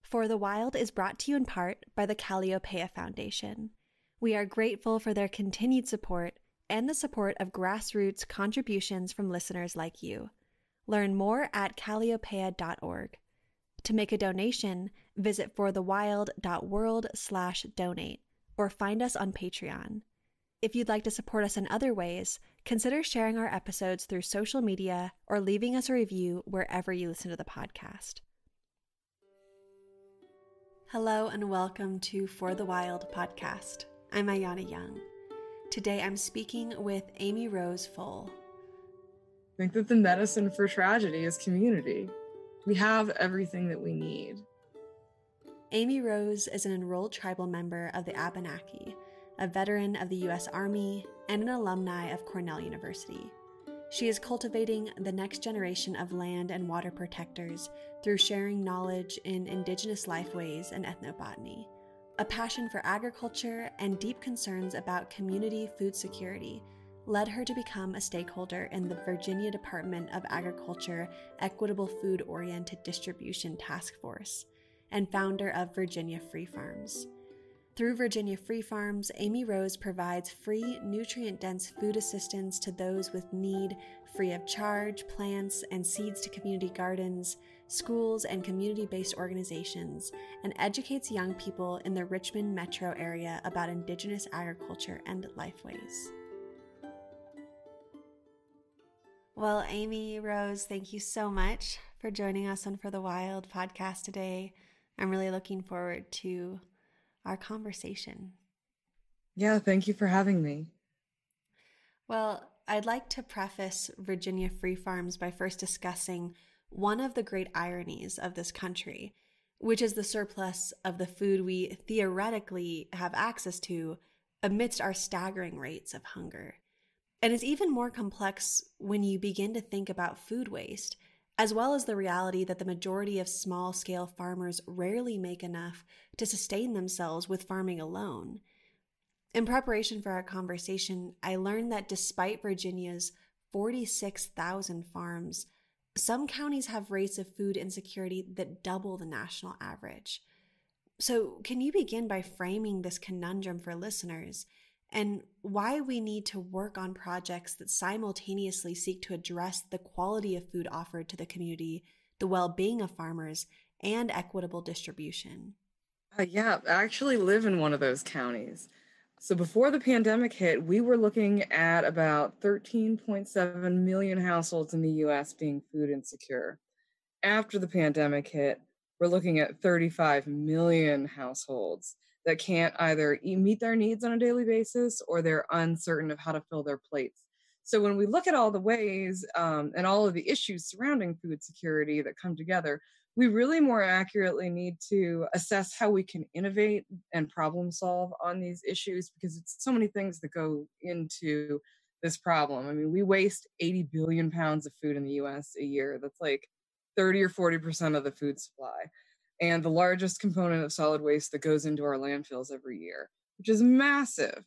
For the Wild is brought to you in part by the Calliopeia Foundation. We are grateful for their continued support and the support of grassroots contributions from listeners like you. Learn more at calliopeia.org. To make a donation, visit forthewild.world/donate or find us on Patreon. If you'd like to support us in other ways, consider sharing our episodes through social media or leaving us a review wherever you listen to the podcast. Hello and welcome to For the Wild podcast. I'm Ayana Young. Today I'm speaking with Amyrose Foll. I think that the medicine for tragedy is community. We have everything that we need. Amyrose is an enrolled tribal member of the Abenaki, a veteran of the U.S. Army, and an alumni of Cornell University. She is cultivating the next generation of land and water protectors through sharing knowledge in indigenous lifeways and ethnobotany. A passion for agriculture and deep concerns about community food security led her to become a stakeholder in the Virginia Department of Agriculture Equitable Food-Oriented Distribution Taskforce and founder of Virginia Free Farms. Through Virginia Free Farms, Amyrose provides free, nutrient-dense food assistance to those with need, free of charge, plants and seeds to community gardens, schools, and community-based organizations, and educates young people in the Richmond metro area about indigenous agriculture and lifeways. Well, Amyrose, thank you so much for joining us on For the Wild podcast today. I'm really looking forward to our conversation. Yeah, thank you for having me. Well, I'd like to preface Virginia Free Farms by first discussing one of the great ironies of this country, which is the surplus of the food we theoretically have access to amidst our staggering rates of hunger. And it's even more complex when you begin to think about food waste, as well as the reality that the majority of small-scale farmers rarely make enough to sustain themselves with farming alone. In preparation for our conversation, I learned that despite Virginia's 46,000 farms, some counties have rates of food insecurity that double the national average. So can you begin by framing this conundrum for listeners and why we need to work on projects that simultaneously seek to address the quality of food offered to the community, the well-being of farmers, and equitable distribution? Yeah, I actually live in one of those counties. So before the pandemic hit, we were looking at about 13.7 million households in the U.S. being food insecure. After the pandemic hit, we're looking at 35 million households that can't either meet their needs on a daily basis or they're uncertain of how to fill their plates. So when we look at all the ways and all of the issues surrounding food security that come together, we really more accurately need to assess how we can innovate and problem solve on these issues, because it's so many things that go into this problem. I mean, we waste 80 billion pounds of food in the US a year. That's like 30 or 40% of the food supply, and the largest component of solid waste that goes into our landfills every year, which is massive.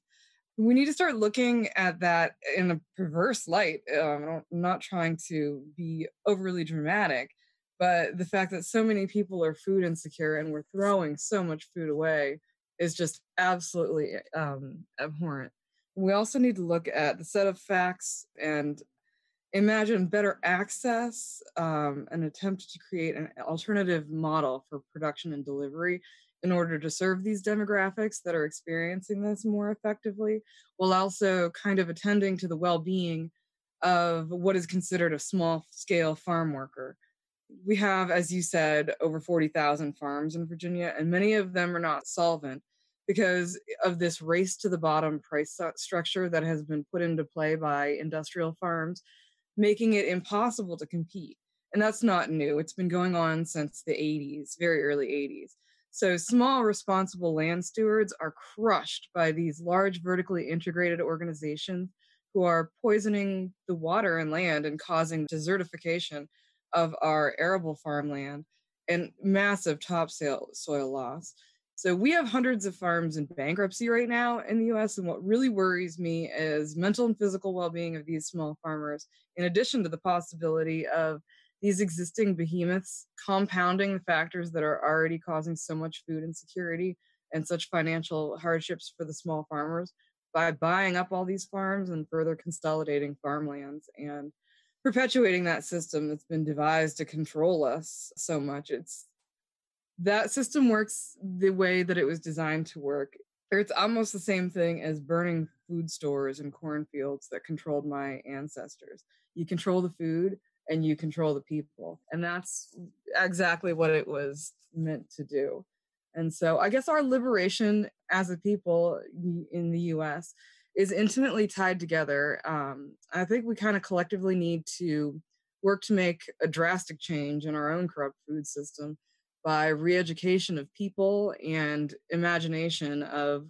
We need to start looking at that in a perverse light. I'm not trying to be overly dramatic, but the fact that so many people are food insecure and we're throwing so much food away is just absolutely abhorrent. We also need to look at the set of facts and imagine better access, an attempt to create an alternative model for production and delivery in order to serve these demographics that are experiencing this more effectively, while also kind of attending to the well-being of what is considered a small-scale farm worker. We have, as you said, over 40,000 farms in Virginia, and many of them are not solvent because of this race to the bottom price structure that has been put into play by industrial farms, making it impossible to compete. And that's not new. It's been going on since the 80s, very early 80s. So small, responsible land stewards are crushed by these large, vertically integrated organizations who are poisoning the water and land and causing desertification of our arable farmland and massive topsoil loss. So we have hundreds of farms in bankruptcy right now in the US. And what really worries me is mental and physical well-being of these small farmers, in addition to the possibility of these existing behemoths, compounding the factors that are already causing so much food insecurity and such financial hardships for the small farmers by buying up all these farms and further consolidating farmlands and perpetuating that system that's been devised to control us so much. That system works the way that it was designed to work. It's almost the same thing as burning food stores and cornfields that controlled my ancestors. You control the food and you control the people. And that's exactly what it was meant to do. And so I guess our liberation as a people in the US is intimately tied together. I think we kind of collectively need to work to make a drastic change in our own corrupt food system by re-education of people and imagination of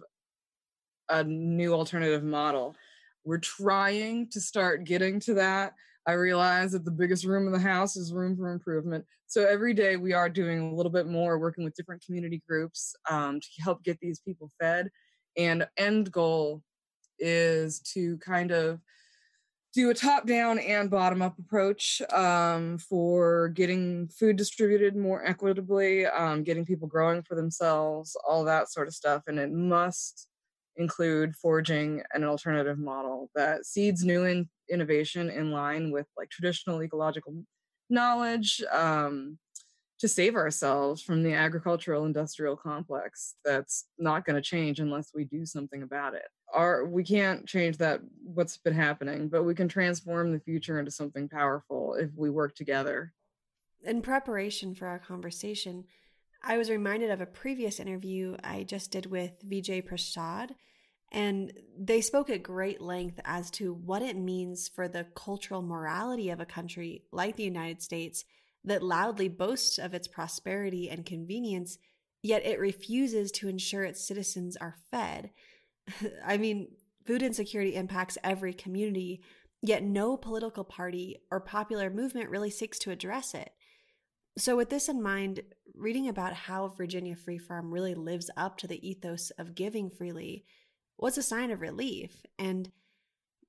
a new alternative model. We're trying to start getting to that. I realize that the biggest room in the house is room for improvement. So every day we are doing a little bit more, working with different community groups to help get these people fed. And end goal is to kind of do a top-down and bottom-up approach for getting food distributed more equitably, getting people growing for themselves, all that sort of stuff. And it must include forging an alternative model that seeds new innovation in line with like traditional ecological knowledge to save ourselves from the agricultural industrial complex that's not going to change unless we do something about it. We can't change that what's been happening, but we can transform the future into something powerful if we work together. In preparation for our conversation, I was reminded of a previous interview I just did with Vijay Prasad, and they spoke at great length as to what it means for the cultural morality of a country like the United States that loudly boasts of its prosperity and convenience, yet it refuses to ensure its citizens are fed. I mean, food insecurity impacts every community, yet no political party or popular movement really seeks to address it. So, with this in mind, reading about how Virginia Free Farm really lives up to the ethos of giving freely was a sign of relief. And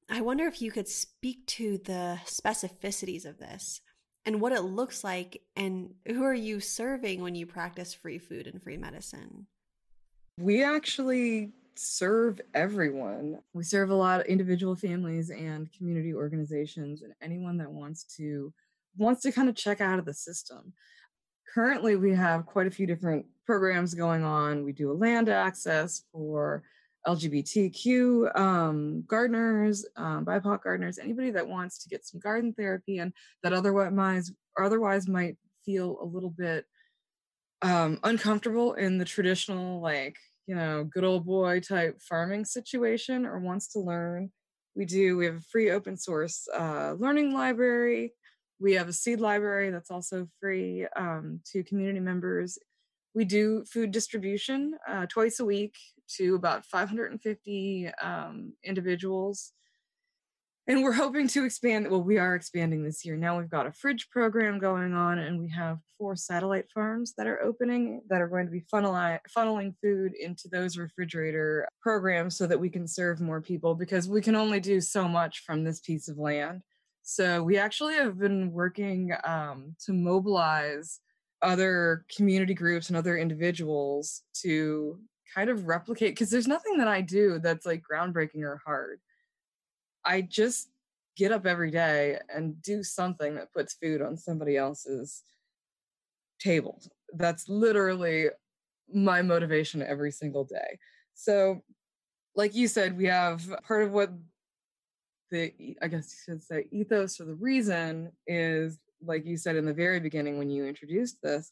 I wonder if you could speak to the specificities of this and what it looks like, and who are you serving when you practice free food and free medicine? We actually serve everyone. We serve a lot of individual families and community organizations and anyone that wants to kind of check out of the system. Currently, we have quite a few different programs going on. We do a land access for LGBTQ gardeners, BIPOC gardeners, anybody that wants to get some garden therapy and that otherwise might feel a little bit uncomfortable in the traditional, like, good old boy type farming situation or wants to learn. We have a free open source learning library. We have a seed library that's also free to community members. We do food distribution twice a week to about 550 individuals. And we're hoping to expand. Well, we are expanding this year. Now we've got a fridge program going on, and we have 4 satellite farms that are opening that are going to be funneling food into those refrigerator programs so that we can serve more people, because we can only do so much from this piece of land. So we actually have been working to mobilize other community groups and other individuals to kind of replicate, because there's nothing that I do that's like groundbreaking or hard. I just get up every day and do something that puts food on somebody else's table. That's literally my motivation every single day. So, like you said, we have part of what I guess you should say, ethos or the reason is, like you said in the very beginning when you introduced this,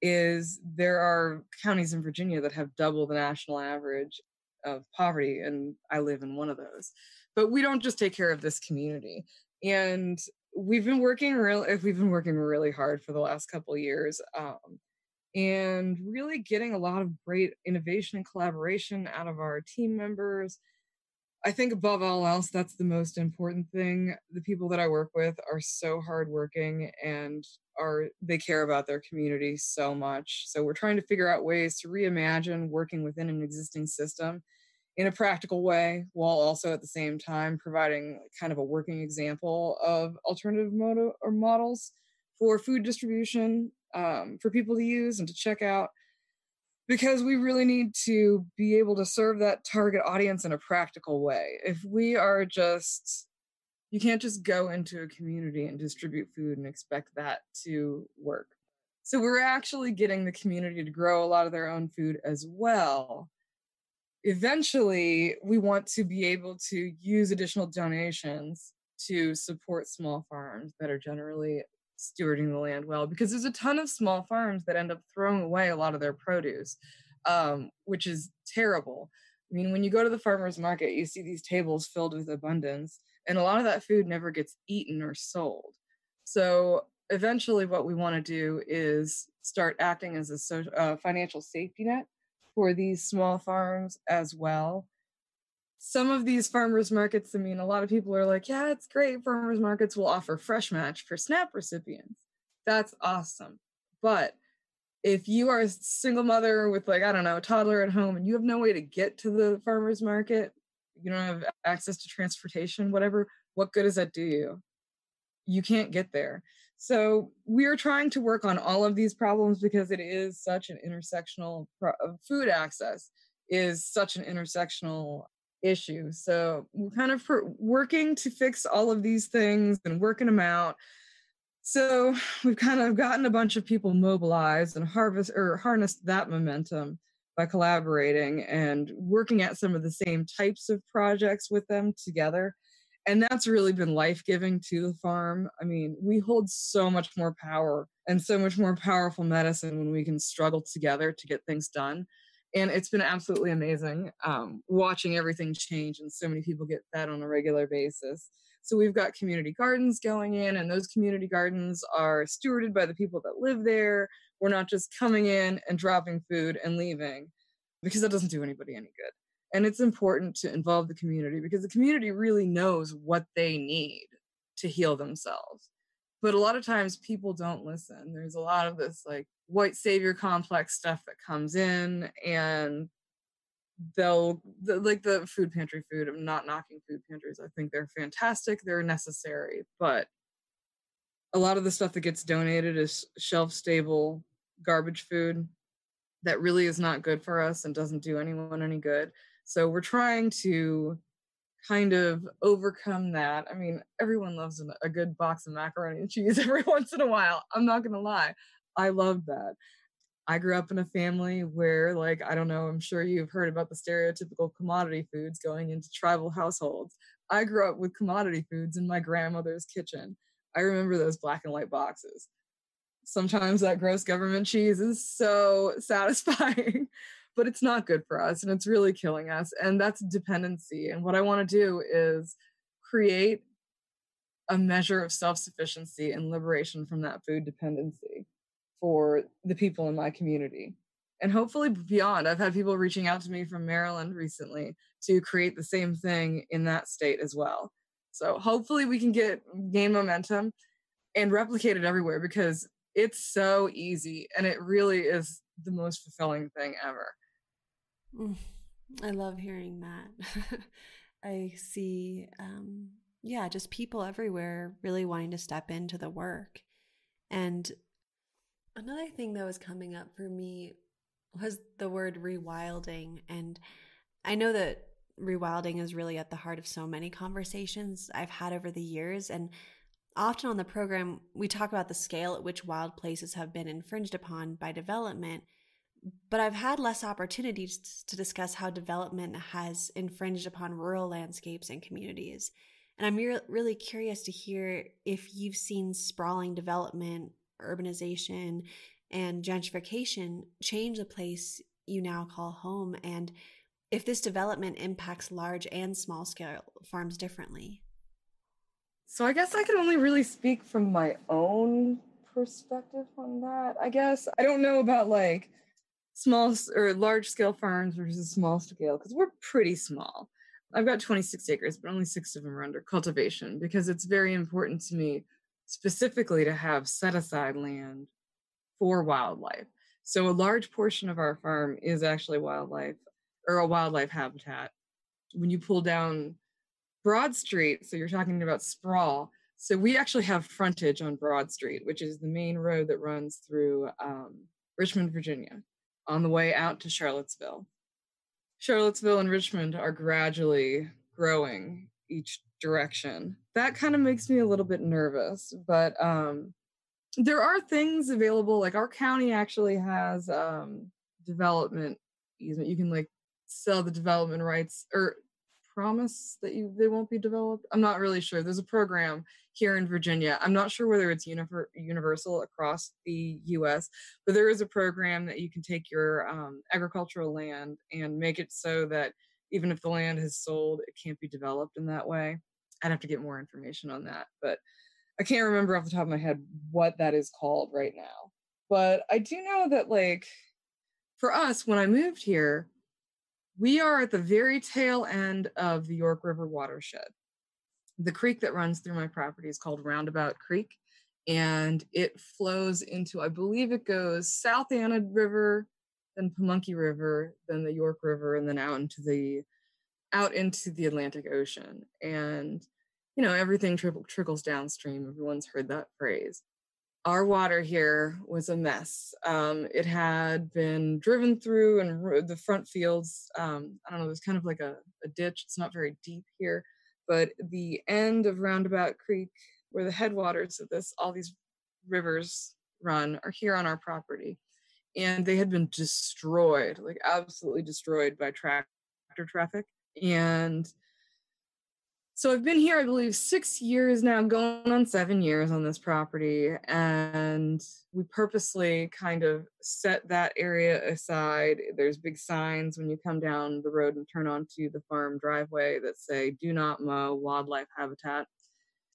is there are counties in Virginia that have double the national average of poverty, and I live in one of those. But we don't just take care of this community, and we've been working really hard for the last couple of years, and really getting a lot of great innovation and collaboration out of our team members. I think above all else, that's the most important thing. The people that I work with are so hardworking and they care about their community so much. So we're trying to figure out ways to reimagine working within an existing system in a practical way, while also at the same time providing kind of a working example of alternative models for food distribution, for people to use and to check out, because we really need to be able to serve that target audience in a practical way. If we are just, you can't just go into a community and distribute food and expect that to work. So we're actually getting the community to grow a lot of their own food as well. Eventually, we want to be able to use additional donations to support small farms that are generally stewarding the land well, because there's a ton of small farms that end up throwing away a lot of their produce, which is terrible. I mean, when you go to the farmer's market, you see these tables filled with abundance, and a lot of that food never gets eaten or sold. So eventually what we want to do is start acting as a financial safety net for these small farms as well. Some of these farmers markets, I mean, a lot of people are like, yeah, it's great. Farmers markets will offer fresh match for SNAP recipients. That's awesome. But if you are a single mother with, like, I don't know, a toddler at home, and you have no way to get to the farmers market, you don't have access to transportation, whatever, what good does that do you? You can't get there. So we're trying to work on all of these problems because it is such an intersectional food access is such an intersectional issue. So we're kind of working to fix all of these things and working them out. So we've kind of gotten a bunch of people mobilized and harnessed that momentum by collaborating and working at some of the same types of projects with them together. And that's really been life-giving to the farm. I mean, we hold so much more power and so much more powerful medicine when we can struggle together to get things done. And it's been absolutely amazing watching everything change and so many people get fed on a regular basis. So we've got community gardens going in, and those community gardens are stewarded by the people that live there. We're not just coming in and dropping food and leaving, because that doesn't do anybody any good. And it's important to involve the community because the community really knows what they need to heal themselves. But a lot of times people don't listen. There's a lot of this like white savior complex stuff that comes in, and like the food pantry food. I'm not knocking food pantries. I think they're fantastic. They're necessary. But a lot of the stuff that gets donated is shelf stable garbage food that really is not good for us and doesn't do anyone any good. So we're trying to kind of overcome that. I mean, everyone loves a good box of macaroni and cheese every once in a while. I'm not going to lie. I love that. I grew up in a family where, like, I don't know, I'm sure you've heard about the stereotypical commodity foods going into tribal households. I grew up with commodity foods in my grandmother's kitchen. I remember those black and white boxes. Sometimes that gross government cheese is so satisfying, but it's not good for us and it's really killing us. And that's dependency. And what I want to do is create a measure of self-sufficiency and liberation from that food dependency for the people in my community. And hopefully beyond. I've had people reaching out to me from Maryland recently to create the same thing in that state as well. So hopefully we can gain momentum and replicate it everywhere, because it's so easy and it really is the most fulfilling thing ever. I love hearing that. I see, just people everywhere really wanting to step into the work. And another thing that was coming up for me was the word rewilding. And I know that rewilding is really at the heart of so many conversations I've had over the years. And often on the program, we talk about the scale at which wild places have been infringed upon by development, but I've had less opportunities to discuss how development has infringed upon rural landscapes and communities. And I'm really curious to hear if you've seen sprawling development, urbanization, and gentrification change the place you now call home, and if this development impacts large and small scale farms differently. So I guess I can only really speak from my own perspective on that. I guess I don't know about like small or large scale farms versus small scale, because we're pretty small. I've got 26 acres, but only 6 of them are under cultivation because it's very important to me specifically to have set aside land for wildlife. So a large portion of our farm is actually wildlife or a wildlife habitat. When you pull down Broad Street, so you're talking about sprawl, So we actually have frontage on Broad Street, which is the main road that runs through Richmond, Virginia, on the way out to Charlottesville. Charlottesville and Richmond are gradually growing each direction. That kind of makes me a little bit nervous, but there are things available. Like our county actually has development easement. You can like sell the development rights or promise that they won't be developed. I'm not really sure. There's a program here in Virginia. I'm not sure whether it's universal across the US, but there is a program that you can take your agricultural land and make it so that even if the land is sold, it can't be developed in that way. I'd have to get more information on that, but I can't remember off the top of my head what that is called right now. But I do know that, like, for us, when I moved here, we are at the very tail end of the York River watershed. The creek that runs through my property is called Roundabout Creek, and it flows into, I believe it goes South Anna River, then Pamunkey River, then the York River, and then out into the Atlantic Ocean. And you know, everything trickles downstream. Everyone's heard that phrase. Our water here was a mess. It had been driven through and the front fields. I don't know, there's kind of like a ditch. It's not very deep here, but the end of Roundabout Creek, where the headwaters of all these rivers run, are here on our property. And they had been destroyed, like absolutely destroyed by tractor traffic. And so I've been here, I believe, 6 years now, going on 7 years on this property. And we purposely kind of set that area aside. There's big signs when you come down the road and turn onto the farm driveway that say, "Do not mow, wildlife habitat."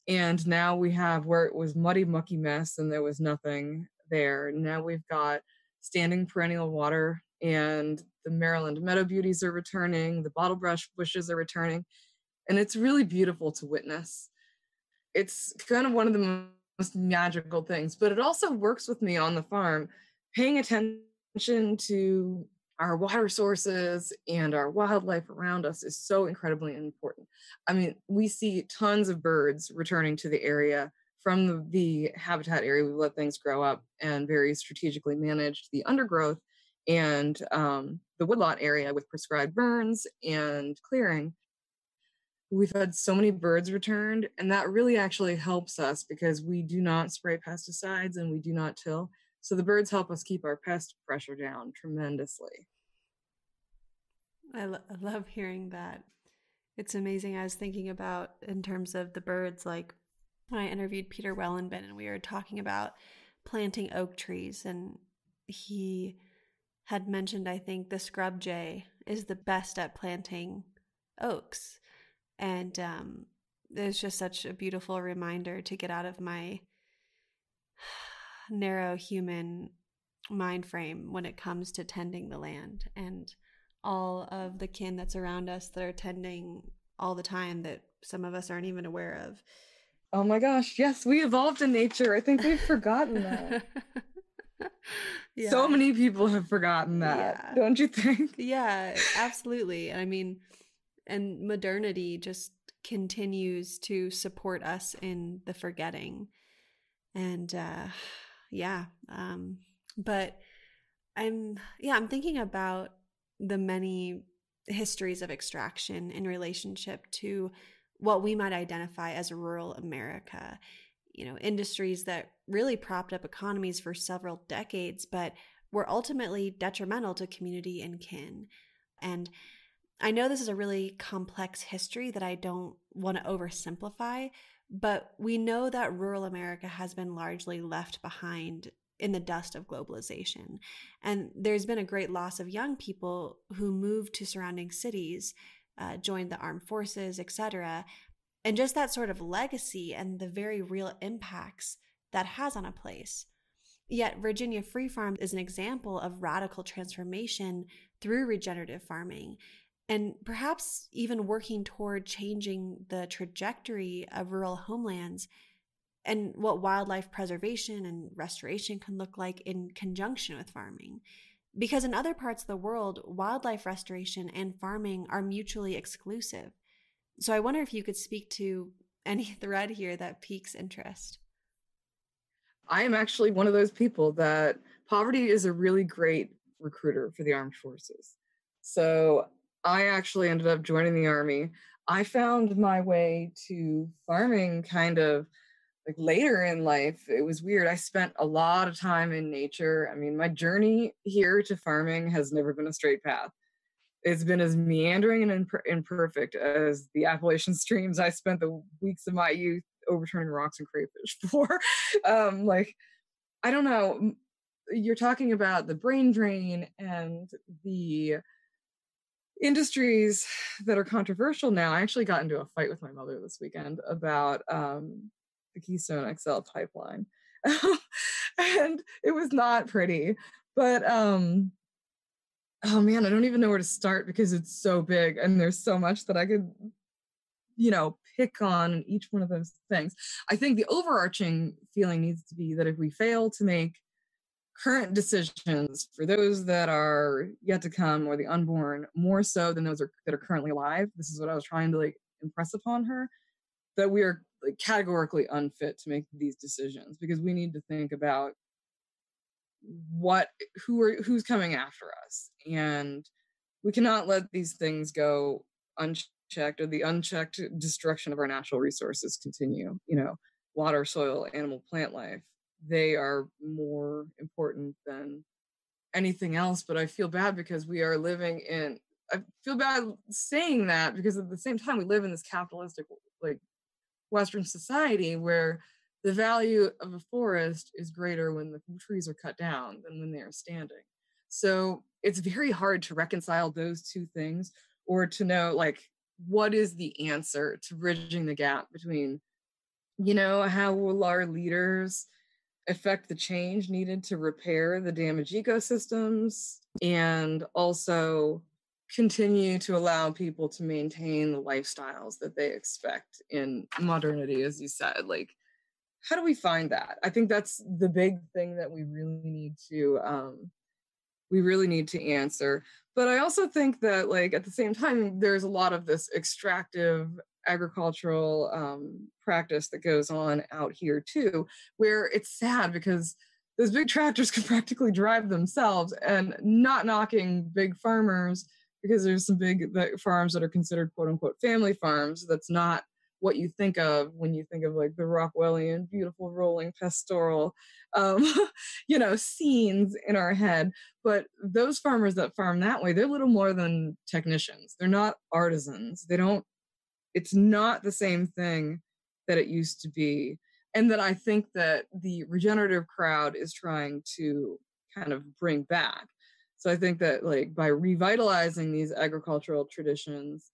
And now we have, where it was muddy, mucky mess and there was nothing there, now we've got standing perennial water, and the Maryland meadow beauties are returning, the bottlebrush bushes are returning. And it's really beautiful to witness. It's kind of one of the most magical things, but it also works with me on the farm. Paying attention to our water sources and our wildlife around us is so incredibly important. I mean, we see tons of birds returning to the area from the habitat area. We let things grow up and very strategically managed the undergrowth and the woodlot area with prescribed burns and clearing. We've had so many birds returned, and that really actually helps us because we do not spray pesticides and we do not till. So the birds help us keep our pest pressure down tremendously. I love hearing that. It's amazing. I was thinking about, in terms of the birds, like when I interviewed Peter Wellenben and we were talking about planting oak trees, and he had mentioned, I think, the scrub jay is the best at planting oaks. And it's just such a beautiful reminder to get out of my narrow human mind frame when it comes to tending the land and all of the kin that's around us that are tending all the time that some of us aren't even aware of. Oh my gosh, yes, we evolved in nature. I think we've forgotten that. Yeah. So many people have forgotten that, don't you think? Yeah, absolutely. I mean, and modernity just continues to support us in the forgetting. And but I'm thinking about the many histories of extraction in relationship to what we might identify as rural America. You know, industries that really propped up economies for several decades, but were ultimately detrimental to community and kin. And I know this is a really complex history that I don't want to oversimplify, but we know that rural America has been largely left behind in the dust of globalization. And there's been a great loss of young people who moved to surrounding cities, joined the armed forces, etc. And just that sort of legacy and the very real impacts that has on a place. Yet Virginia Free Farm is an example of radical transformation through regenerative farming, and perhaps even working toward changing the trajectory of rural homelands and what wildlife preservation and restoration can look like in conjunction with farming. Because in other parts of the world, wildlife restoration and farming are mutually exclusive. So I wonder if you could speak to any thread here that piques interest? I am actually one of those people that poverty is a really great recruiter for the armed forces. So I actually ended up joining the Army. I found my way to farming kind of like later in life. It was weird. I spent a lot of time in nature. I mean, my journey here to farming has never been a straight path. It's been as meandering and imperfect as the Appalachian streams I spent the weeks of my youth overturning rocks and crayfish for. Like, I don't know. You're talking about the brain drain and the industries that are controversial now. I actually got into a fight with my mother this weekend about the Keystone XL pipeline. And it was not pretty. But oh man, I don't even know where to start because it's so big and there's so much that I could, pick on in each one of those things. I think the overarching feeling needs to be that if we fail to make current decisions for those that are yet to come or the unborn, more so than those that are currently alive, this is what I was trying to impress upon her, that we are categorically unfit to make these decisions because we need to think about who's coming after us, and we cannot let these things go unchecked, or the unchecked destruction of our natural resources continue. Water, soil, animal, plant life, they are more important than anything else. But I feel bad because I feel bad saying that because at the same time we live in this capitalistic Western society where the value of a forest is greater when the trees are cut down than when they are standing. So it's very hard to reconcile those two things, or to know what is the answer to bridging the gap between, how will our leaders affect the change needed to repair the damaged ecosystems and also continue to allow people to maintain the lifestyles that they expect in modernity, as you said. How do we find that? I think that's the big thing that we really need to answer. But I also think that at the same time, there's a lot of this extractive agricultural practice that goes on out here too, where it's sad because those big tractors can practically drive themselves, and not knocking big farmers because there's some big farms that are considered quote unquote family farms. That's not what you think of when you think of the Rockwellian, beautiful rolling pastoral, scenes in our head. But those farmers that farm that way, they're little more than technicians. They're not artisans. It's not the same thing that it used to be. And that I think that the regenerative crowd is trying to kind of bring back. So I think that by revitalizing these agricultural traditions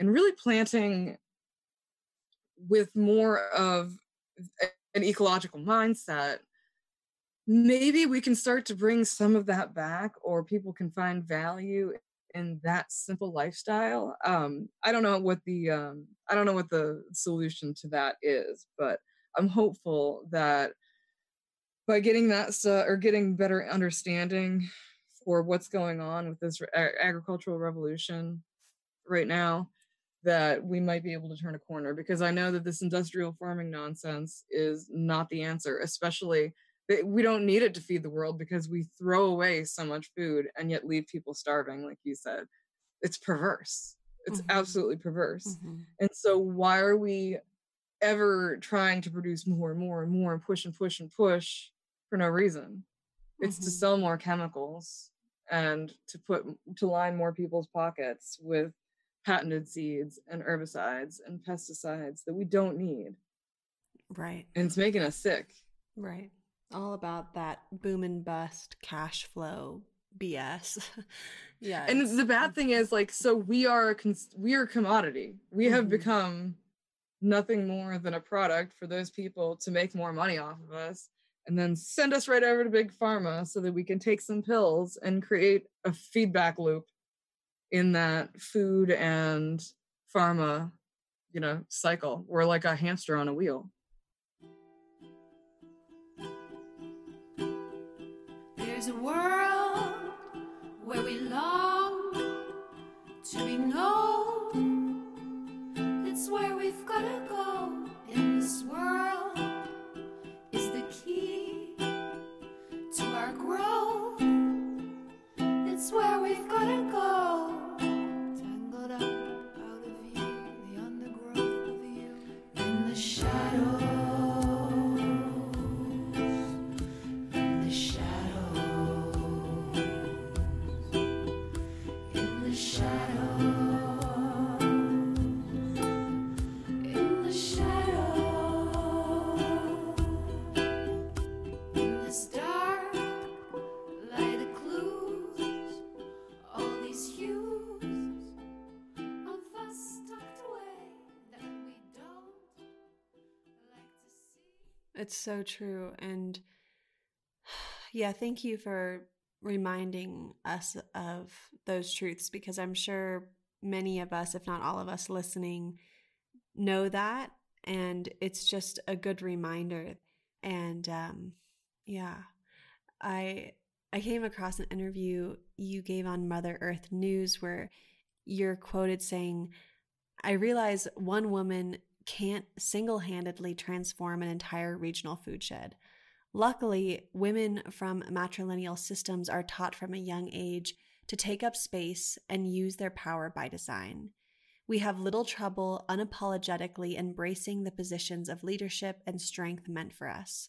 and really planting with more of an ecological mindset, maybe we can start to bring some of that back, or people can find value in that simple lifestyle. I don't know what the solution to that is, but I'm hopeful that by getting that stuff, or getting better understanding for what's going on with this agricultural revolution right now, that we might be able to turn a corner, because I know that this industrial farming nonsense is not the answer. Especially, we don't need it to feed the world because we throw away so much food and yet leave people starving, like you said. It's perverse. It's absolutely perverse. And so why are we ever trying to produce more and more and more and push for no reason? It's to sell more chemicals and to line more people's pockets with patented seeds and herbicides and pesticides that we don't need. Right. And it's making us sick. Right. All about that boom and bust cash flow BS. Yeah. And the bad thing is so we are a commodity. We have become nothing more than a product for those people to make more money off of us, and then send us right over to Big Pharma so that we can take some pills and create a feedback loop in that food and pharma, cycle. We're like a hamster on a wheel. There's a world where we long to be known. It's where we've gotta go It's so true. And yeah, thank you for reminding us of those truths, because I'm sure many of us, if not all of us listening, know that. And it's just a good reminder. And yeah, I I came across an interview you gave on Mother Earth News where you're quoted saying, "I realize one woman can't single-handedly transform an entire regional food shed. Luckily, women from matrilineal systems are taught from a young age to take up space and use their power by design. We have little trouble unapologetically embracing the positions of leadership and strength meant for us.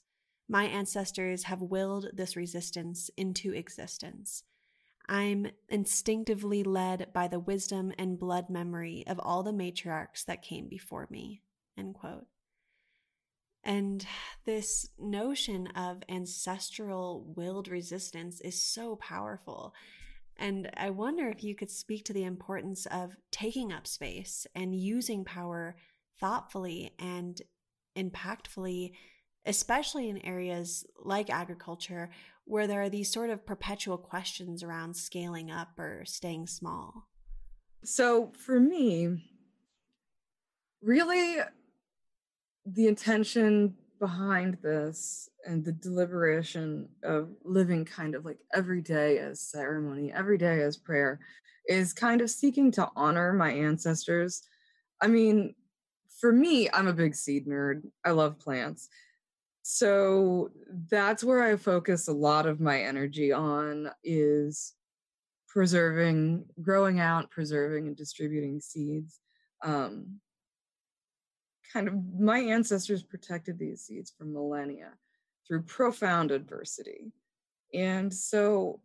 My ancestors have willed this resistance into existence. I'm instinctively led by the wisdom and blood memory of all the matriarchs that came before me." End quote. And this notion of ancestral willed resistance is so powerful. And I wonder if you could speak to the importance of taking up space and using power thoughtfully and impactfully, especially in areas like agriculture, where there are these sort of perpetual questions around scaling up or staying small. So for me, really, the intention behind this and the deliberation of living kind of like every day as ceremony, every day as prayer, is kind of seeking to honor my ancestors. I mean, for me, I'm a big seed nerd. I love plants. So that's where I focus a lot of my energy on, is preserving, growing out, preserving, and distributing seeds. Um, Kind of my ancestors protected these seeds for millennia through profound adversity. And so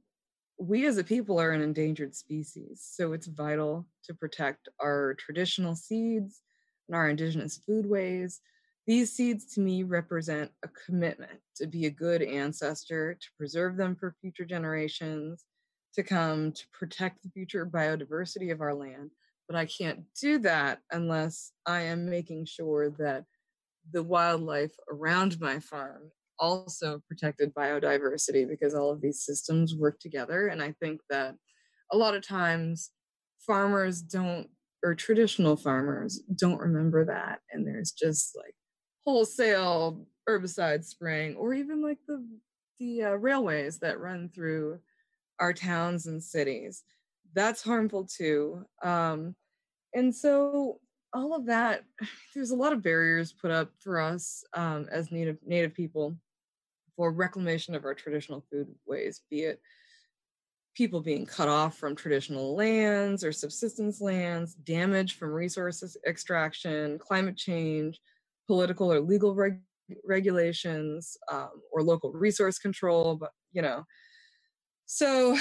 we as a people are an endangered species. So it's vital to protect our traditional seeds and our indigenous foodways. These seeds to me represent a commitment to be a good ancestor, to preserve them for future generations to come, to protect the future biodiversity of our land. But I can't do that unless I am making sure that the wildlife around my farm also protected biodiversity, because all of these systems work together. And I think that a lot of times farmers don't, or traditional farmers don't remember that. And there's just like wholesale herbicide spraying, or even like the railways that run through our towns and cities. That's harmful too. And so all of that, there's a lot of barriers put up for us as Native people for reclamation of our traditional foodways, be it people being cut off from traditional lands or subsistence lands, damage from resources extraction, climate change, political or legal regulations, or local resource control. But, so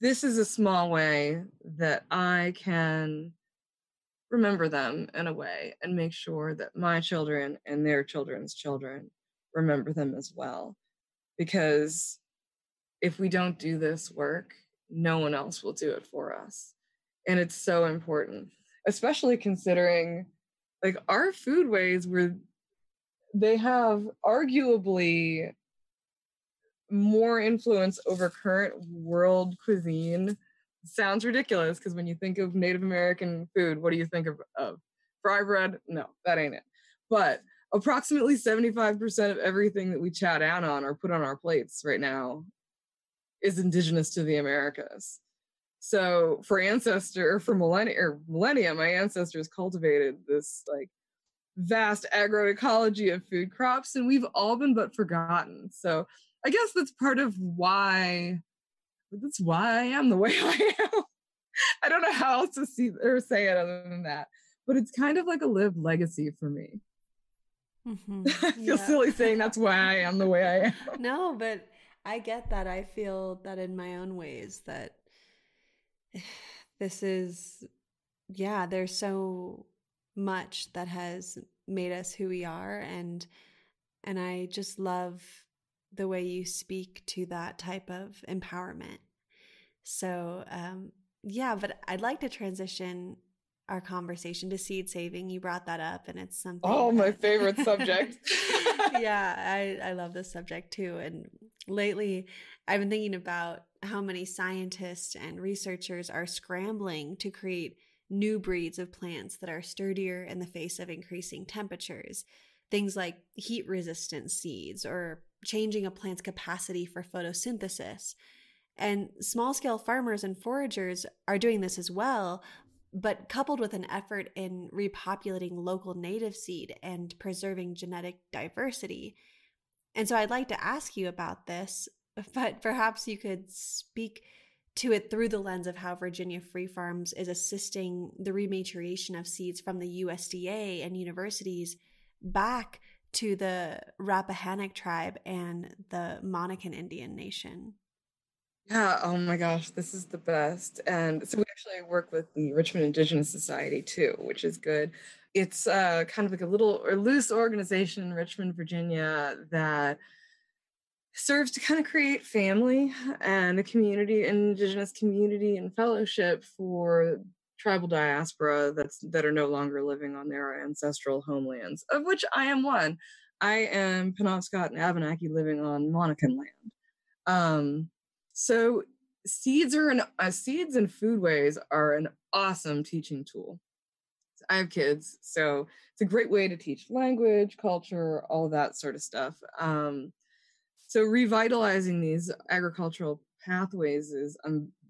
this is a small way that I can remember them in a way and make sure that my children and their children's children remember them as well. Because if we don't do this work, no one else will do it for us. And it's so important, especially considering like our foodways, where they have arguably more influence over current world cuisine. Sounds ridiculous, because when you think of Native American food, what do you think of? Fry bread? No, that ain't it. But approximately 75% of everything that we chow down on or put on our plates right now is indigenous to the Americas. So for millennia, my ancestors cultivated this like vast agroecology of food crops, and we've all been but forgotten. So I guess that's part of why I am the way I am. I don't know how else to see or say it other than that, but it's kind of like a lived legacy for me. Mm-hmm. I feel silly saying that's why I am the way I am. No, but I get that. I feel that in my own ways, that this is, there's so much that has made us who we are. And I just love the way you speak to that type of empowerment. So, but I'd like to transition our conversation to seed saving. You brought that up, and it's something. Oh, my favorite subject. Yeah, I love this subject too. And lately, I've been thinking about how many scientists and researchers are scrambling to create new breeds of plants that are sturdier in the face of increasing temperatures. Things like heat-resistant seeds or changing a plant's capacity for photosynthesis. And small-scale farmers and foragers are doing this as well, but coupled with an effort in repopulating local native seed and preserving genetic diversity. And so I'd like to ask you about this, but perhaps you could speak to it through the lens of how Virginia Free Farms is assisting the rematuration of seeds from the USDA and universities back to the Rappahannock tribe and the Monacan Indian Nation. Yeah, oh my gosh, this is the best. And so we actually work with the Richmond Indigenous Society too, which is good. It's kind of like a little or loose organization in Richmond, Virginia that serves to kind of create family and a community, Indigenous community and fellowship for tribal diaspora that are no longer living on their ancestral homelands, of which I am one. I am Penobscot and Abenaki living on Monacan land. So seeds seeds and foodways are an awesome teaching tool. I have kids, so it's a great way to teach language, culture, all that sort of stuff. So revitalizing these agricultural pathways is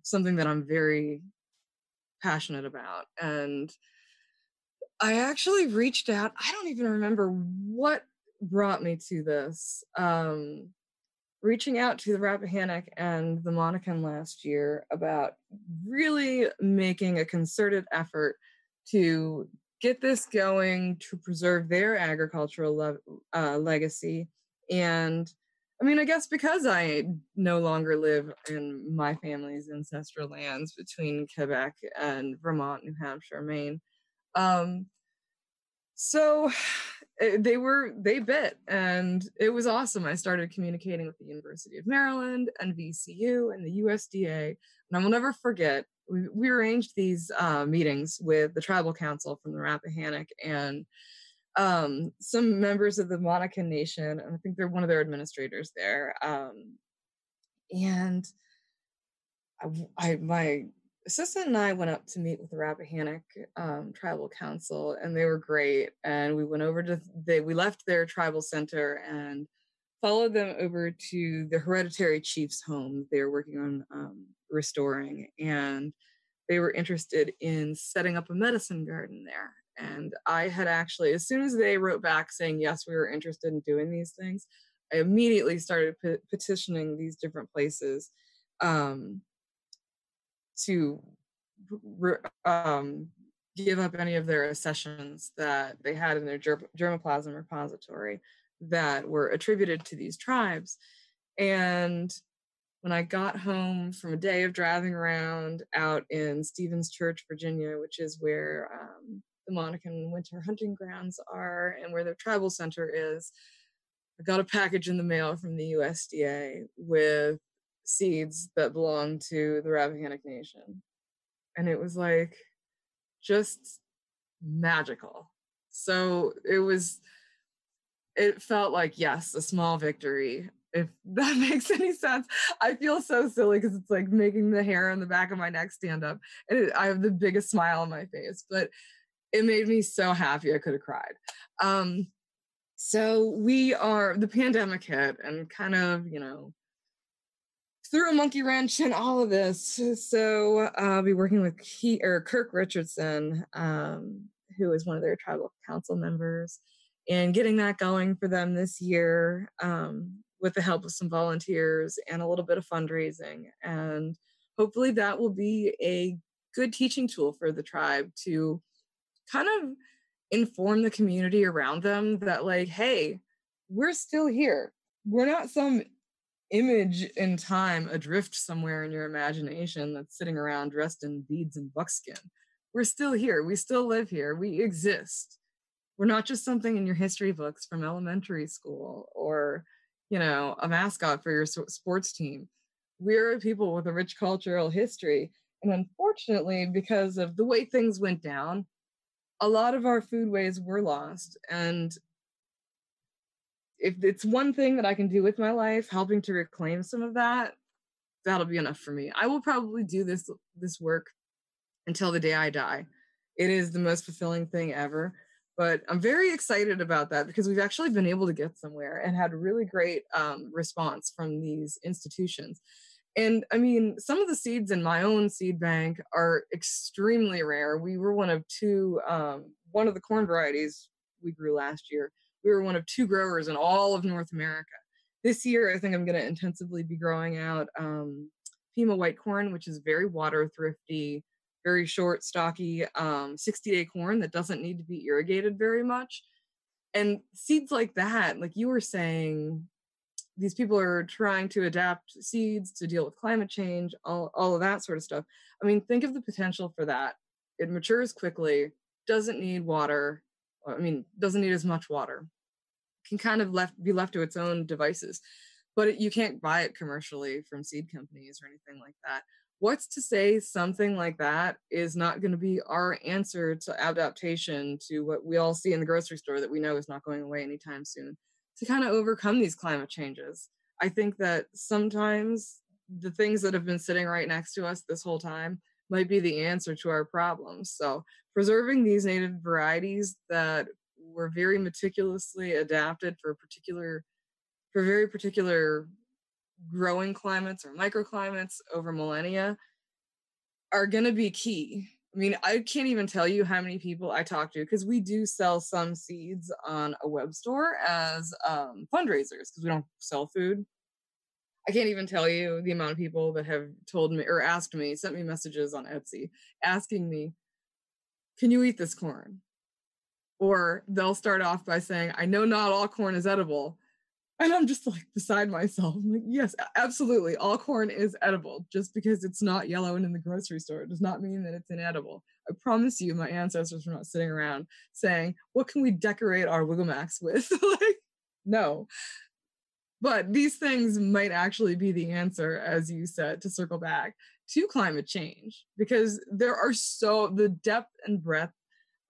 something that I'm very passionate about. And I actually reached out. I don't even remember what brought me to this. Reaching out to the Rappahannock and the Monacan last year about really making a concerted effort to get this going to preserve their agricultural legacy. And I mean, I guess because I no longer live in my family's ancestral lands between Quebec and Vermont, New Hampshire, Maine. So they bit, and it was awesome. I started communicating with the University of Maryland and VCU and the USDA, and I will never forget, we arranged these meetings with the tribal council from the Rappahannock and some members of the Monacan Nation, and I think they're one of their administrators there. And my assistant and I went up to meet with the Rappahannock Tribal Council, and they were great. And we went over we left their tribal center and followed them over to the hereditary chief's home they were working on restoring. And they were interested in setting up a medicine garden there. And I had actually, as soon as they wrote back saying, yes, we were interested in doing these things, I immediately started petitioning these different places to give up any of their accessions that they had in their germplasm repository that were attributed to these tribes. And when I got home from a day of driving around out in Stevens Church, Virginia, which is where the Monacan winter hunting grounds are and where their tribal center is, I got a package in the mail from the USDA with seeds that belong to the Rappahannock Nation. And it was like just magical. So it felt like, yes, a small victory, if that makes any sense. I feel so silly because it's like making the hair on the back of my neck stand up. And I have the biggest smile on my face, but it made me so happy I could have cried. So the pandemic hit and kind of, threw a monkey wrench in all of this. So I'll be working with Kirk Richardson, who is one of their tribal council members, and getting that going for them this year with the help of some volunteers and a little bit of fundraising. And hopefully that will be a good teaching tool for the tribe to kind of inform the community around them that, like, hey, we're still here. We're not some image in time adrift somewhere in your imagination that's sitting around dressed in beads and buckskin. We're still here. We still live here. We exist. We're not just something in your history books from elementary school or, a mascot for your sports team. We're people with a rich cultural history, And unfortunately, because of the way things went down, a lot of our foodways were lost. And if it's one thing that I can do with my life, helping to reclaim some of that, that'll be enough for me. I will probably do this work until the day I die. It is the most fulfilling thing ever. But I'm very excited about that because we've actually been able to get somewhere and had really great response from these institutions. And I mean, some of the seeds in my own seed bank are extremely rare. We were one of the corn varieties we grew last year. We were one of 2 growers in all of North America. This year, I think I'm going to intensively be growing out Pima white corn, which is very water thrifty, very short, stocky, 60-day corn that doesn't need to be irrigated very much. And seeds like that, like you were saying, these people are trying to adapt seeds to deal with climate change, all of that sort of stuff. I mean, think of the potential for that. It matures quickly, doesn't need water. Doesn't need as much water. Can kind of be left to its own devices. But you can't buy it commercially from seed companies or anything like that. What's to say something like that is not going to be our answer to adaptation to what we all see in the grocery store that we know is not going away anytime soon, to kind of overcome these climate changes? I think that sometimes the things that have been sitting right next to us this whole time might be the answer to our problems. So preserving these native varieties that were very meticulously adapted for very particular growing climates or microclimates over millennia are going to be key. I mean, I can't even tell you how many people I talk to, because we do sell some seeds on a web store as fundraisers, because we don't sell food. I can't even tell you the amount of people that have told me or asked me, sent me messages on Etsy asking me, can you eat this corn? Or they'll start off by saying, I know not all corn is edible. And I'm just like beside myself. I'm like, yes, absolutely. All corn is edible. Just because it's not yellow and in the grocery store does not mean that it's inedible. I promise you, my ancestors were not sitting around saying, what can we decorate our Wigglemax with? Like, no. But these things might actually be the answer, as you said, to circle back to climate change, because the depth and breadth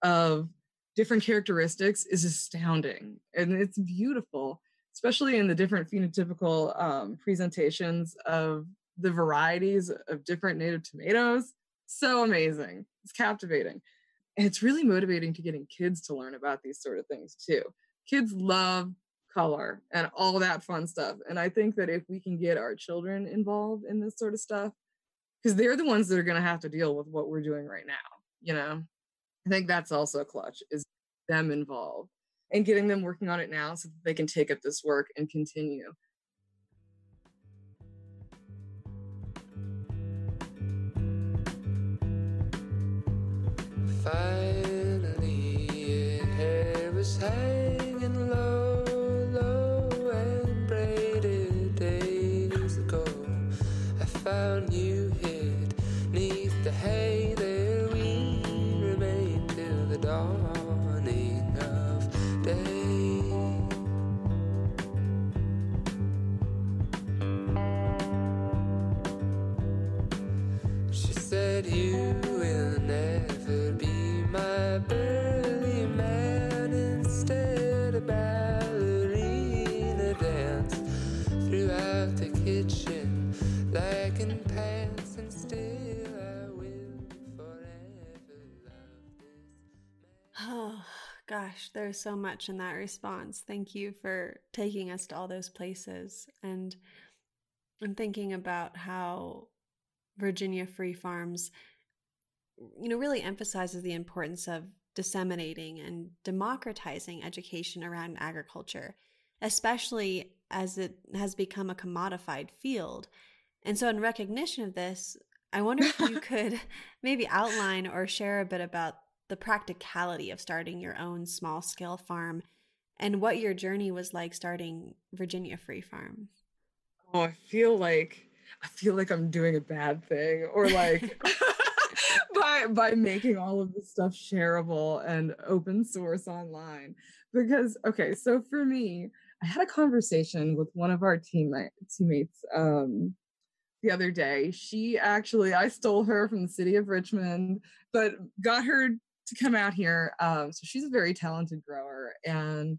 of different characteristics is astounding, and it's beautiful, especially in the different phenotypical presentations of the varieties of different native tomatoes. So amazing. It's captivating. And it's really motivating to getting kids to learn about these sort of things too. Kids love color and all that fun stuff. And I think that if we can get our children involved in this sort of stuff, because they're the ones that are going to have to deal with what we're doing right now, I think that's also a clutch, is them involved and getting them working on it now so that they can take up this work and continue. Finally, your hair was hanging low, low and braided days ago. I found you hid 'neath the hay. There we remained till the dawning of day. She said, you will never be my burly man. Instead, a ballerina dance throughout the kitchen like in pants, and still I will forever love this man. Oh, gosh, there's so much in that response. Thank you for taking us to all those places. And I'm thinking about how Virginia Free Farms, really emphasizes the importance of disseminating and democratizing education around agriculture, especially as it has become a commodified field. And so in recognition of this, I wonder if you could maybe outline or share a bit about the practicality of starting your own small-scale farm and what your journey was like starting Virginia Free Farm. Oh, I feel like I'm doing a bad thing, or like by making all of this stuff shareable and open source online. Because, okay, so for me, I had a conversation with one of our teammates the other day. I stole her from the city of Richmond, but got her to come out here. So she's a very talented grower, and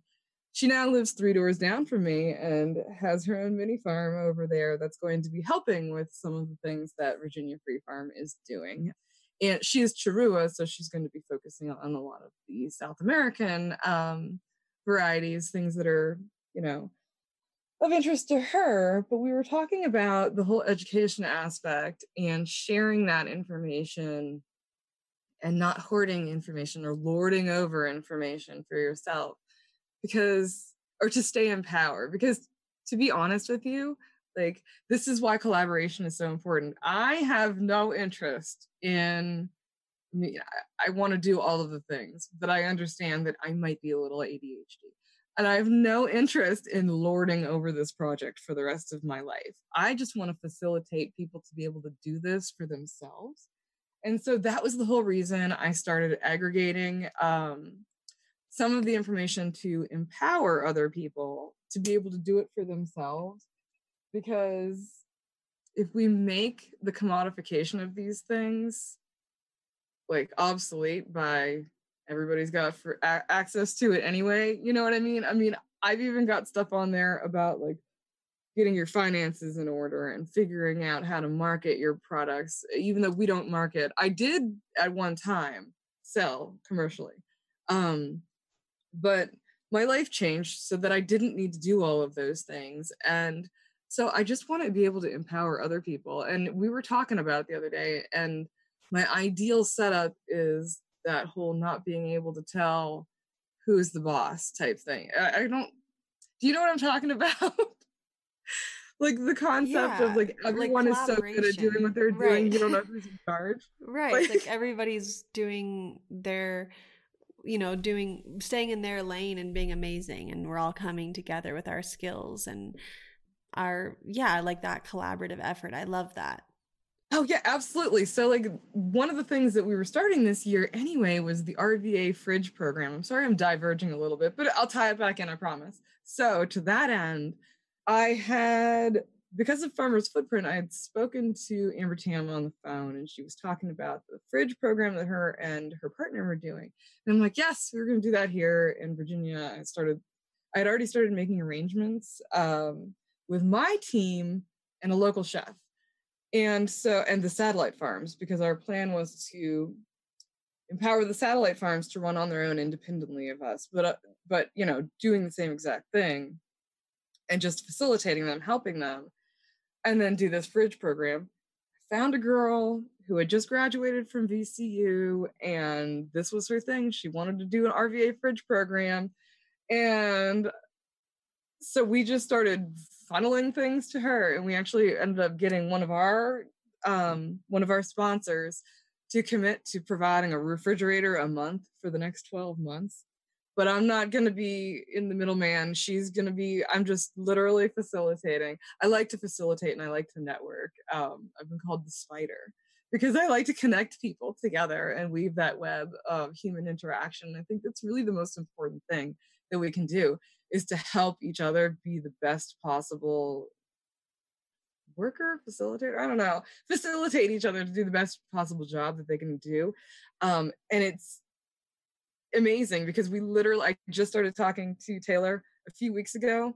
she now lives 3 doors down from me and has her own mini farm over there that's going to be helping with some of the things that Virginia Free Farm is doing. And she is Chirua, so she's going to be focusing on a lot of the South American varieties, things that are, of interest to her. But we were talking about the whole education aspect and sharing that information and not hoarding information or lording over information for yourself, or to stay in power. Because to be honest with you, like, this is why collaboration is so important. I have no interest in I want to do all of the things, but I understand that I might be a little ADHD. And I have no interest in lording over this project for the rest of my life. I just want to facilitate people to be able to do this for themselves. And so that was the whole reason I started aggregating some of the information to empower other people to be able to do it for themselves. Because if we make the commodification of these things like obsolete by everybody's got access to it anyway, you know what I mean? I mean, I've even got stuff on there about like getting your finances in order and figuring out how to market your products, even though we don't market. I did at one time sell commercially. But my life changed so that I didn't need to do all of those things. And so I just want to be able to empower other people. And we were talking about it the other day, and my ideal setup is that whole not being able to tell who's the boss type thing. Do you know what I'm talking about? Like the concept of like everyone is so good at doing what they're doing. Right. You don't know who's in charge. Right. Like everybody's doing their, staying in their lane and being amazing. And we're all coming together with our skills and like that collaborative effort. I love that. Oh yeah, absolutely. So like one of the things that we were starting this year anyway was the RVA fridge program. I'm sorry I'm diverging a little bit, but I'll tie it back in, I promise. So to that end, because of Farmer's Footprint, I had spoken to Amber Tam on the phone, and she was talking about the fridge program that her and her partner were doing. And I'm like, yes, we're going to do that here in Virginia. I had already started making arrangements with my team and a local chef. And the satellite farms, because our plan was to empower the satellite farms to run on their own independently of us, but doing the same exact thing and just facilitating them, helping them, and then do this fridge program. I found a girl who had just graduated from VCU, and this was her thing. She wanted to do an RVA fridge program. And so we just started funneling things to her, and we actually ended up getting one of our sponsors to commit to providing a refrigerator a month for the next 12 months. But I'm not going to be in the middleman. I'm just literally facilitating. I like to facilitate and I like to network. I've been called the spider because I like to connect people together and weave that web of human interaction. I think that's really the most important thing that we can do, is to help each other be the best possible worker, facilitator, I don't know, facilitate each other to do the best possible job that they can do. And it's amazing because I just started talking to Taylor a few weeks ago,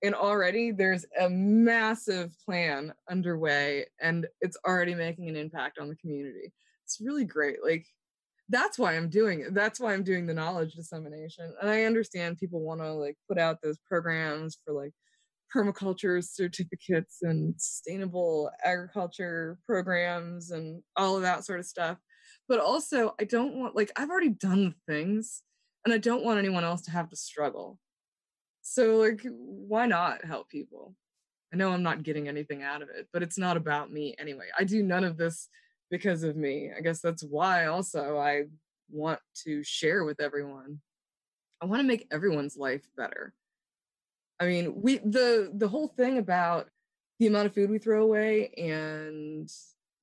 and already there's a massive plan underway and it's already making an impact on the community. It's really great. Like, that's why I'm doing it. That's why I'm doing the knowledge dissemination. And I understand people want to like put out those programs for like permaculture certificates and sustainable agriculture programs and all of that sort of stuff. But also, I don't want, I've already done the things and I don't want anyone else to have to struggle. So why not help people? I know I'm not getting anything out of it, but it's not about me anyway. I do none of this because of me. I guess that's why also I want to share with everyone. I want to make everyone's life better. I mean, the whole thing about the amount of food we throw away and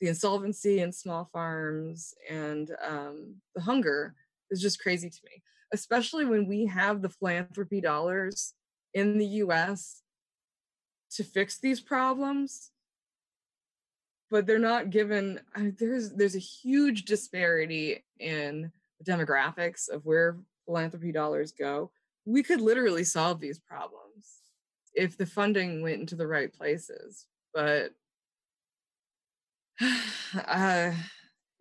the insolvency in small farms and the hunger is just crazy to me, especially when we have the philanthropy dollars in the US to fix these problems. but they're not given. There's a huge disparity in the demographics of where philanthropy dollars go. We could literally solve these problems if the funding went into the right places, but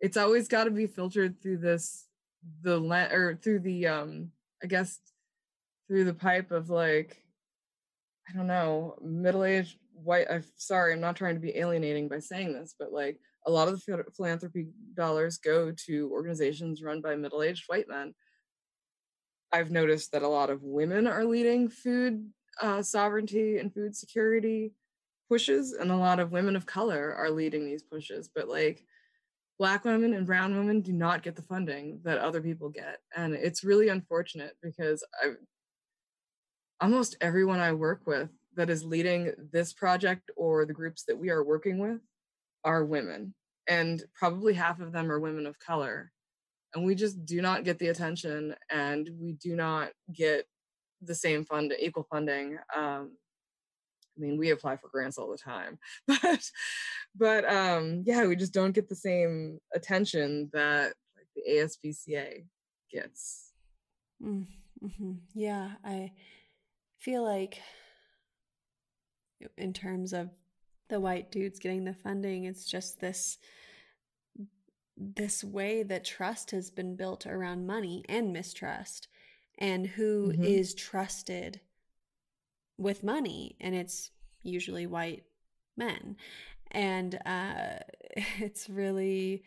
it's always got to be filtered through I guess through the pipe of, like, I don't know, middle-aged white. Sorry, I'm not trying to be alienating by saying this, but like a lot of the philanthropy dollars go to organizations run by middle-aged white men. I've noticed that a lot of women are leading food sovereignty and food security pushes, and a lot of women of color are leading these pushes, but like Black women and brown women do not get the funding that other people get. And it's really unfortunate because almost everyone I work with that is leading this project or the groups that we are working with are women, and probably half of them are women of color. And we just do not get the attention, and we do not get the same equal funding. I mean, we apply for grants all the time, but yeah, we just don't get the same attention that like the ASPCA gets. Mm-hmm. Yeah, I feel like in terms of the white dudes getting the funding, it's just this way that trust has been built around money and mistrust, and who is trusted with money, and it's usually white men. And it's really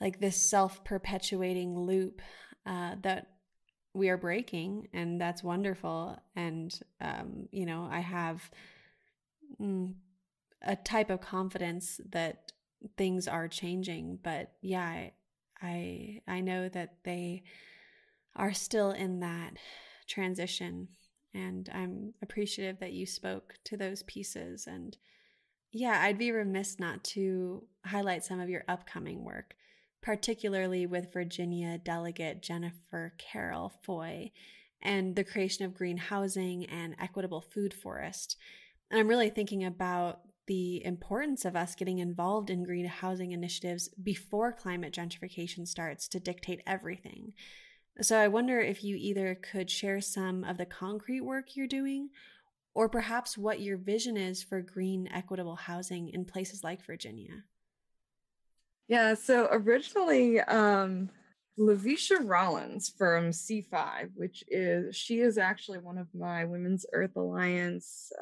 like this self-perpetuating loop that we are breaking, and that's wonderful. And I have a type of confidence that things are changing, but yeah, I know that they are still in that transition, and I'm appreciative that you spoke to those pieces. And yeah, I'd be remiss not to highlight some of your upcoming work, particularly with Virginia Delegate Jennifer Carroll Foy and the creation of green housing and equitable food forest. And I'm really thinking about the importance of us getting involved in green housing initiatives before climate gentrification starts to dictate everything. So I wonder if you either could share some of the concrete work you're doing, or perhaps what your vision is for green equitable housing in places like Virginia. Yeah, so originally, Lavisha Rollins from C5, she is actually one of my Women's Earth Alliance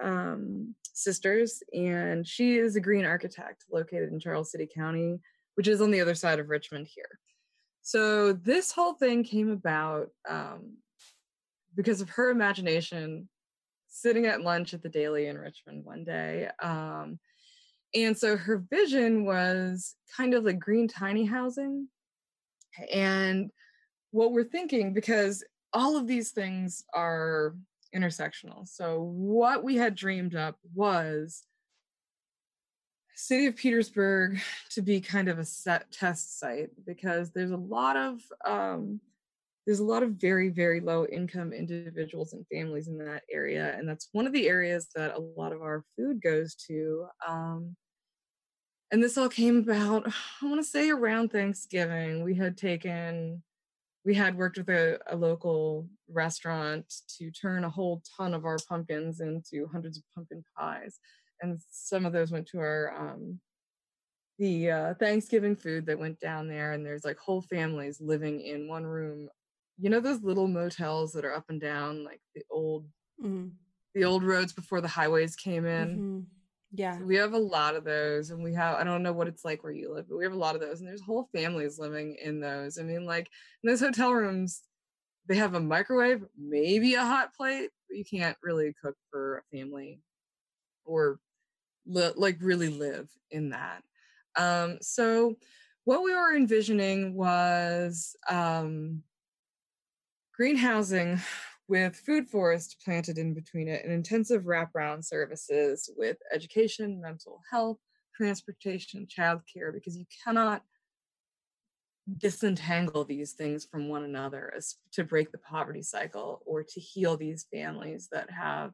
sisters, and she is a green architect located in Charles City County, which is on the other side of Richmond here. So this whole thing came about because of her imagination, sitting at lunch at the Daily in Richmond one day. And so her vision was kind of like green tiny housing. And what we're thinking, because all of these things are intersectional. So what we had dreamed up was City of Petersburg to be kind of a set test site, because there's a lot of very, very low income individuals and families in that area. And that's one of the areas that a lot of our food goes to. And this all came about, I want to say around Thanksgiving. We had worked with a local restaurant to turn a whole ton of our pumpkins into hundreds of pumpkin pies. And some of those went to our the Thanksgiving food that went down there. And there's like whole families living in one room. You know those little motels that are up and down, like the old roads before the highways came in? Mm-hmm. Yeah. So we have a lot of those, and I don't know what it's like where you live, but we have a lot of those, and there's whole families living in those. I mean, like in those hotel rooms, they have a microwave, maybe a hot plate, but you can't really cook for a family or really live in that. So what we were envisioning was green housing with food forest planted in between it, and intensive wraparound services with education, mental health, transportation, childcare, because you cannot disentangle these things from one another to break the poverty cycle or to heal these families that have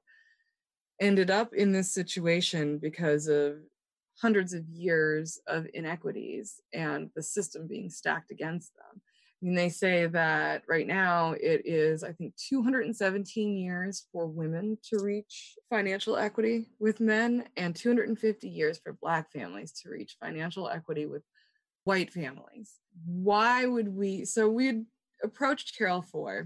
ended up in this situation because of hundreds of years of inequities and the system being stacked against them. I mean, they say that right now it is, I think, 217 years for women to reach financial equity with men and 250 years for Black families to reach financial equity with white families. Why would we? So we approached Carol Foy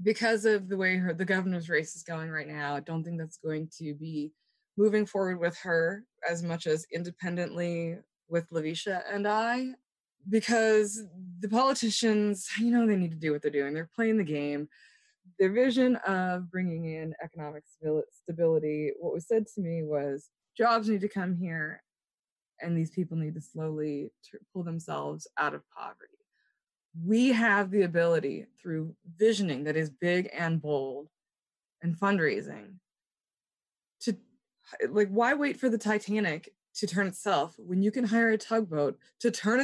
because of the way the governor's race is going right now. I don't think that's going to be moving forward with her as much as independently with Lavisha and I, because the politicians, they need to do what they're doing. They're playing the game. Their vision of bringing in economic stability, what was said to me was, jobs need to come here and these people need to slowly pull themselves out of poverty. We have the ability through visioning that is big and bold and fundraising to, why wait for the Titanic to turn itself when you can hire a tugboat to turn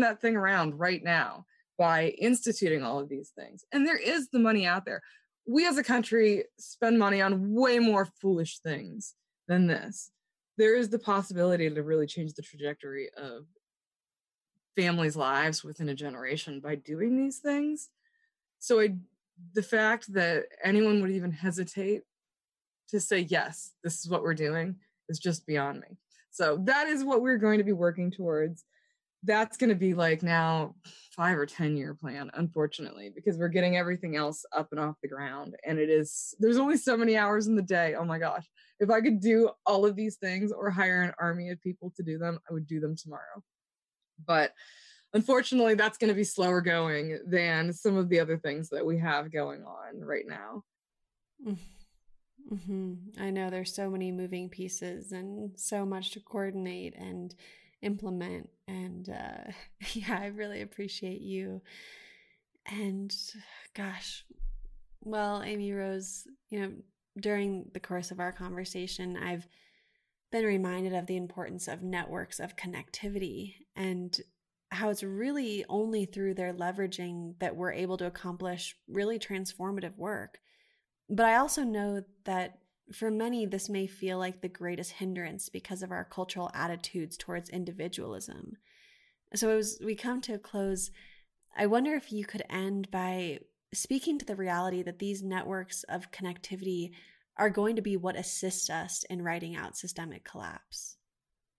that thing around right now by instituting all of these things? And there is the money out there. We as a country spend money on way more foolish things than this. There is the possibility to really change the trajectory of families' lives within a generation by doing these things. So the fact that anyone would even hesitate to say, yes, this is what we're doing, is just beyond me. So that is what we're going to be working towards. That's going to be now 5 or 10 year plan, unfortunately, because we're getting everything else up and off the ground. And there's only so many hours in the day. Oh my gosh. If I could do all of these things or hire an army of people to do them, I would do them tomorrow. But unfortunately, that's going to be slower going than some of the other things that we have going on right now. Mm-hmm. I know there's so many moving pieces and so much to coordinate and implement. And I really appreciate you. And gosh, well, Amyrose, during the course of our conversation, I've been reminded of the importance of networks of connectivity and how it's really only through their leveraging that we're able to accomplish really transformative work. But I also know that for many, this may feel like the greatest hindrance because of our cultural attitudes towards individualism. So as we come to a close, I wonder if you could end by speaking to the reality that these networks of connectivity are going to be what assists us in writing out systemic collapse.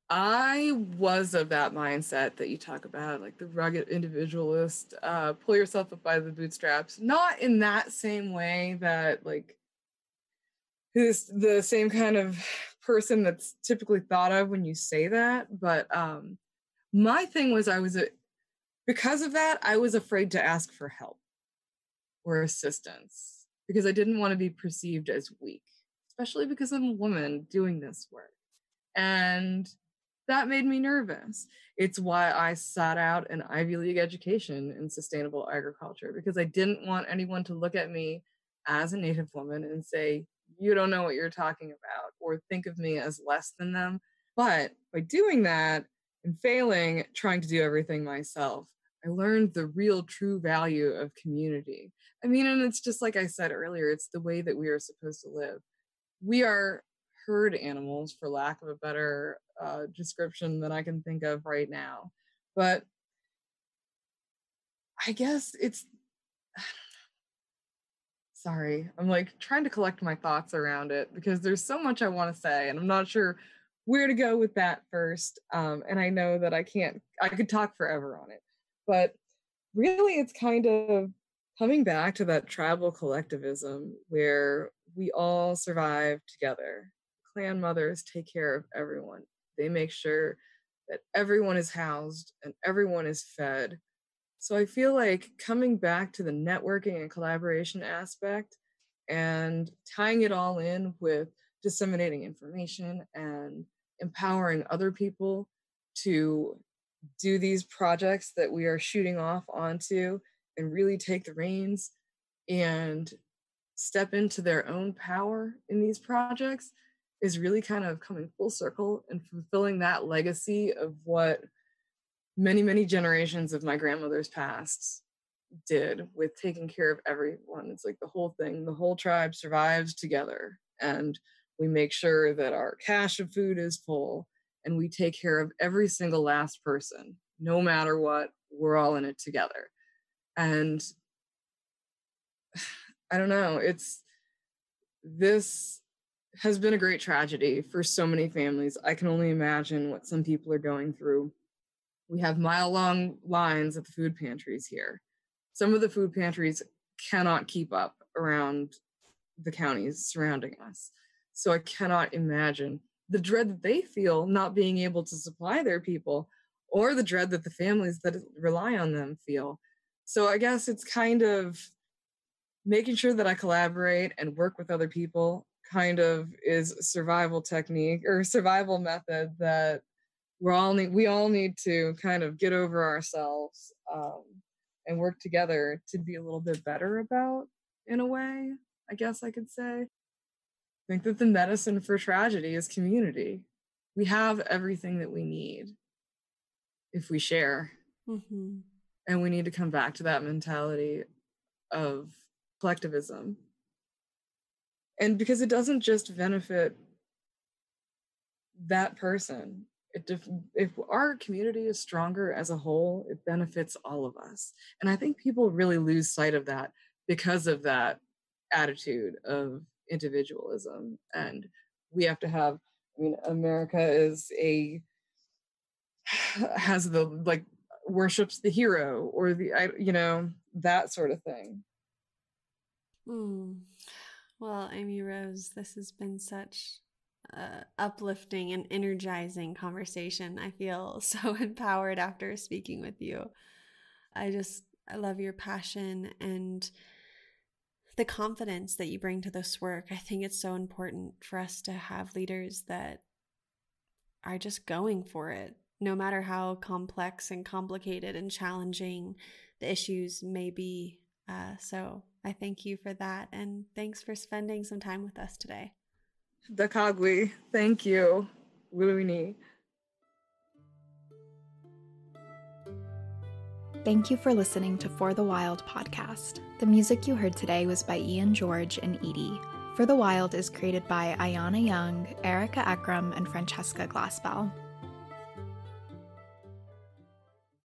I was of that mindset that you talk about, the rugged individualist, pull yourself up by the bootstraps, not in that same way that who's the same kind of person that's typically thought of when you say that. But my thing was because of that, I was afraid to ask for help or assistance because I didn't want to be perceived as weak, especially because I'm a woman doing this work. And that made me nervous. It's why I sought out an Ivy League education in sustainable agriculture, because I didn't want anyone to look at me as a Native woman and say, you don't know what you're talking about, or think of me as less than them. But by doing that and failing, trying to do everything myself, I learned the real true value of community. I mean, and it's just like I said earlier, it's the way that we are supposed to live. We are herd animals, for lack of a better description that I can think of right now. But I guess sorry, I'm trying to collect my thoughts around it because there's so much I want to say and I'm not sure where to go with that first. And I know that I could talk forever on it, but really it's kind of coming back to that tribal collectivism where we all survive together. Clan mothers take care of everyone. They make sure that everyone is housed and everyone is fed. So I feel like coming back to the networking and collaboration aspect and tying it all in with disseminating information and empowering other people to do these projects that we are shooting off onto and really take the reins and step into their own power in these projects is really kind of coming full circle and fulfilling that legacy of what many, many generations of my grandmother's past did with taking care of everyone. It's the whole thing, the whole tribe survives together and we make sure that our cache of food is full and we take care of every single last person, no matter what. We're all in it together. And I don't know, this has been a great tragedy for so many families. I can only imagine what some people are going through. We have mile-long lines at the food pantries here. Some of the food pantries cannot keep up around the counties surrounding us. So I cannot imagine the dread that they feel not being able to supply their people, or the dread that the families that rely on them feel. So I guess it's kind of making sure that I collaborate and work with other people kind of is a survival technique or survival method that we all need to kind of get over ourselves and work together to be a little bit better about, in a way, I guess I could say. I think that the medicine for tragedy is community. We have everything that we need if we share. Mm-hmm. And we need to come back to that mentality of collectivism. And because it doesn't just benefit that person, if our community is stronger as a whole, it benefits all of us. And I think people really lose sight of that because of that attitude of individualism. And we have to have, America has the, worships the hero or that sort of thing. Well, Amyrose, this has been such uplifting and energizing conversation. I feel so empowered after speaking with you. I love your passion and the confidence that you bring to this work. I think it's so important for us to have leaders that are just going for it, no matter how complex and complicated and challenging the issues may be. So I thank you for that. And thanks for spending some time with us today. Dakagwi, thank you. Wiluni. Thank you for listening to For the Wild podcast. The music you heard today was by Ian George and Edie. For the Wild is created by Ayana Young, Erica Ekram, and Francesca Glassbell.